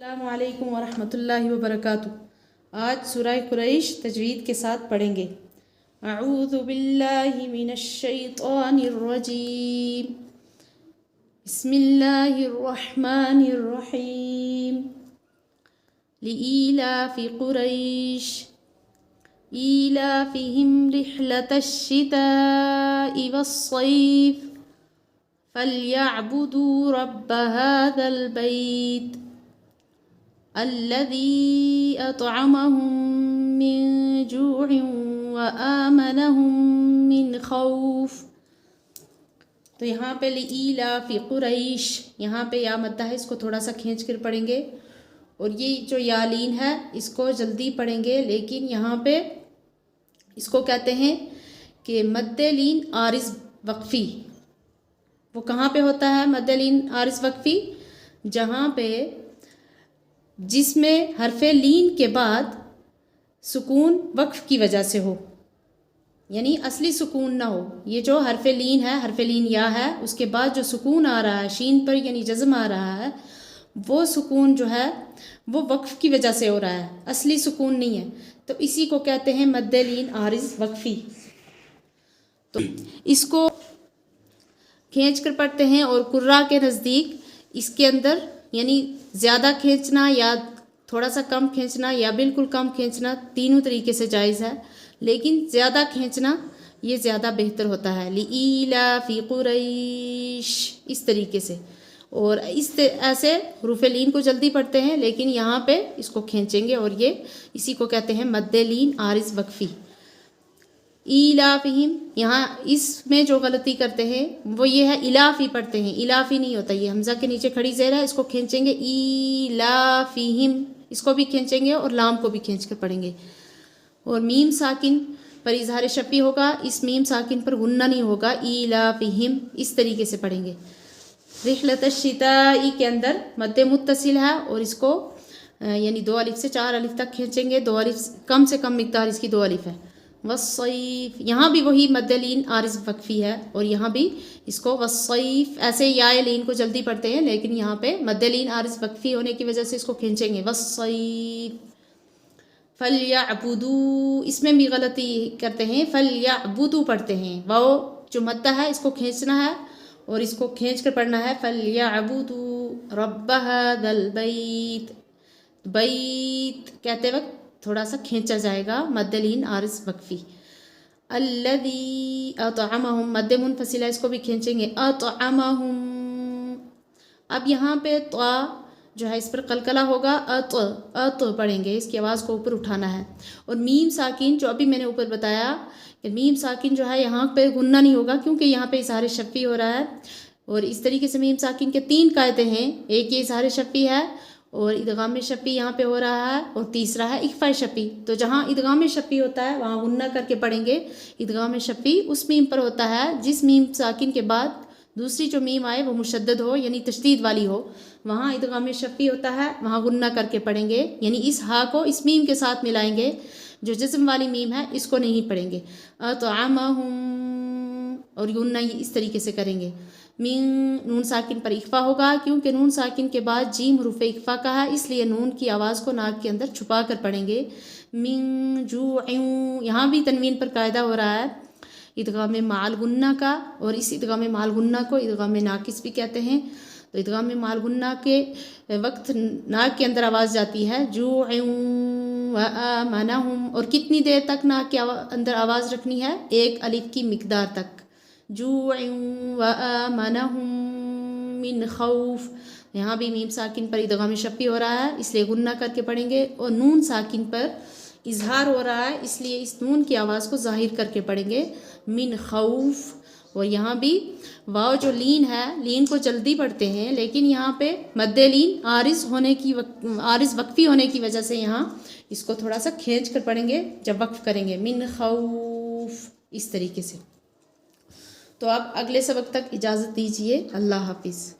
अस्सलामु अलैकुम वरहमतुल्लाहि वबरकातुहू। आज सूरह कुरैश तजवीद के साथ पढ़ेंगे। अऊज़ु बिल्लाहि मिनश शैतानिर रजीम। बिस्मिल्लाहिर रहमानिर रहीम। लिईलाफि कुरैश ईलाफिहिम रिह्लतश शिताइ वस्सैफ फल्यअबुदू रब्ब हाज़ल बैत अल्लज़ी अतअमहुम मिन जूअ व आमनहुम मिन खौफ। तो यहाँ पे लिईलाफि कुरैश, यहाँ पे या मद्दा है, इसको थोड़ा सा खींच कर पढ़ेंगे। और ये जो यालीन है इसको जल्दी पढ़ेंगे, लेकिन यहाँ पे इसको कहते हैं कि मद्देलीन आरिज़ वक्फ़ी। वो कहाँ पे होता है मद्देलीन आरिज़ वक्फ़ी? जहाँ पे जिसमें हरफ़े लीन के बाद सुकून वक्फ़ की वजह से हो, यानी असली सुकून ना हो। ये जो हरफ़े लीन है, हरफ़े लीन या है, उसके बाद जो सुकून आ रहा है शीन पर, यानी जज़्म आ रहा है, वो सुकून जो है वो वक्फ़ की वजह से हो रहा है, असली सुकून नहीं है। तो इसी को कहते हैं मद्दे लीन आरिज़ वक्फ़ी। तो इसको खींच कर पढ़ते हैं। और कुर्रा के नज़दीक इसके अंदर यानी ज़्यादा खींचना या थोड़ा सा कम खींचना या बिल्कुल कम खींचना, तीनों तरीके से जायज़ है, लेकिन ज़्यादा खींचना ये ज़्यादा बेहतर होता है। लिईलाफि कुरैश, इस तरीके से। और ऐसे हुरूफ़े लीन को जल्दी पढ़ते हैं, लेकिन यहाँ पे इसको खींचेंगे और ये इसी को कहते हैं मद्दे लीन आरिज़ वक्फ़ी। ईलाफिहिम, यहाँ इसमें जो गलती करते हैं वो ये है, इलाफ़ी पढ़ते हैं, इलाफ़ी नहीं होता। ये हमज़ा के नीचे खड़ी ज़ेर है, इसको खींचेंगे ईलाफिहिम, इसको भी खींचेंगे और लाम को भी खींच कर पढ़ेंगे। और मीम साकिन पर इज़हार शफ़ी होगा, इस मीम साकिन पर गुन्ना नहीं होगा। ईलाफिहिम इस तरीके से पढ़ेंगे। रिह्लतश शिताई के अंदर मद्दे मुत्तसिल है और इसको यानी 2 अलिफ से 4 अलिफ तक खींचेंगे। 2 अलिफ कम से कम मिक़दार इसकी 2 अलिफ है। वस्सैफ, यहाँ भी वही मद्दे लीन आरिज़ वक्फ़ी है और यहाँ भी इसको वस्सैफ, ऐसे या लीन को जल्दी पढ़ते हैं, लेकिन यहाँ पे मद्दे लीन आरिज़ वक्फ़ी होने की वजह से इसको खींचेंगे। वस्सैफ। फल्यअबुदू, इसमें भी गलती करते हैं, फल्यअबुदू पढ़ते हैं। वो जो मद्दा है इसको खींचना है और इसको खींच कर पढ़ना है। फल्यअबुदू रब्ब हाज़ल बैत, बैत कहते वक्त थोड़ा सा खींचा जाएगा, मद्दे लीन आरिज़ वक्फ़ी। अल्लज़ी अतअमहुम, मद्दे मुनफ़सिल है, इसको भी खींचेंगे। अतअमहुम, अब यहाँ पे त्वा जो है इस पर कलकला होगा, अत पढ़ेंगे, इसकी आवाज़ को ऊपर उठाना है। और मीम साकिन जो अभी मैंने ऊपर बताया कि मीम साकिन जो है यहाँ पे गुन्ना नहीं होगा, क्योंकि यहाँ पे इज़हार शफ़ी हो रहा है। और इस तरीके से मीम साकिन के 3 कायदे हैं। एक ये इज़हार शफ़ी है और इदगाम शफ़ी यहाँ पे हो रहा है, और तीसरा है इख्फ़ा शफ़ी। तो जहाँ इदगाम शफ़ी होता है वहाँ गुन्ना करके पढ़ेंगे। इदगाम शफ़ी उस मीम पर होता है जिस मीम साकिन के बाद दूसरी जो मीम आए वो मुशद्दद हो, यानी तशदीद वाली हो, वहाँ इदगाम शफ़ी होता है, वहाँ गुन्ना करके पढ़ेंगे। यानी इस हा को इस मीम के साथ मिलाएंगे, जो जिस्म वाली मीम है इसको नहीं पढ़ेंगे। अतअमहुम, और गुन्ना इस तरीके से करेंगे। मिन, नून साकिन पर इख्फ़ा होगा, क्योंकि नून साकिन के बाद जीम हुरूफ़ इख्फ़ा का है, इसलिए नून की आवाज़ को नाक के अंदर छुपा कर पढ़ेंगे। मिन जूअ, यहाँ भी तनवीन पर कायदा हो रहा है इदगाम माल गुन्ना का, और इस इदगाम माल गुन्ना को इदगाम नाकिस भी कहते हैं। तो इदगाम माल गुन्ना के वक्त नाक के अंदर आवाज़ जाती है, जूअ व आमनहुम। और कितनी देर तक नाक के अंदर आवाज़ रखनी है? 1 अलिफ की मिक़दार तक। जूअ व आमनहुम मिन खौफ, यहाँ भी मीम साकिन पर इदगाम शफ़ी हो रहा है, इसलिए गुन्ना करके पढ़ेंगे। और नून साकिन पर इजहार हो रहा है, इसलिए इस नून की आवाज़ को ज़ाहिर करके पढ़ेंगे, मिन खौफ। और यहाँ भी वाव जो लीन है, लीन को जल्दी पढ़ते हैं, लेकिन यहाँ पे मद्दे लीन आरिज़ वक्फ़ी होने की वजह से यहाँ इसको थोड़ा सा खींच कर पढ़ेंगे जब वक्फ़ करेंगे। मिन खौफ, इस तरीके से। तो आप अगले सबक तक इजाज़त दीजिए। अल्लाह हाफिज़।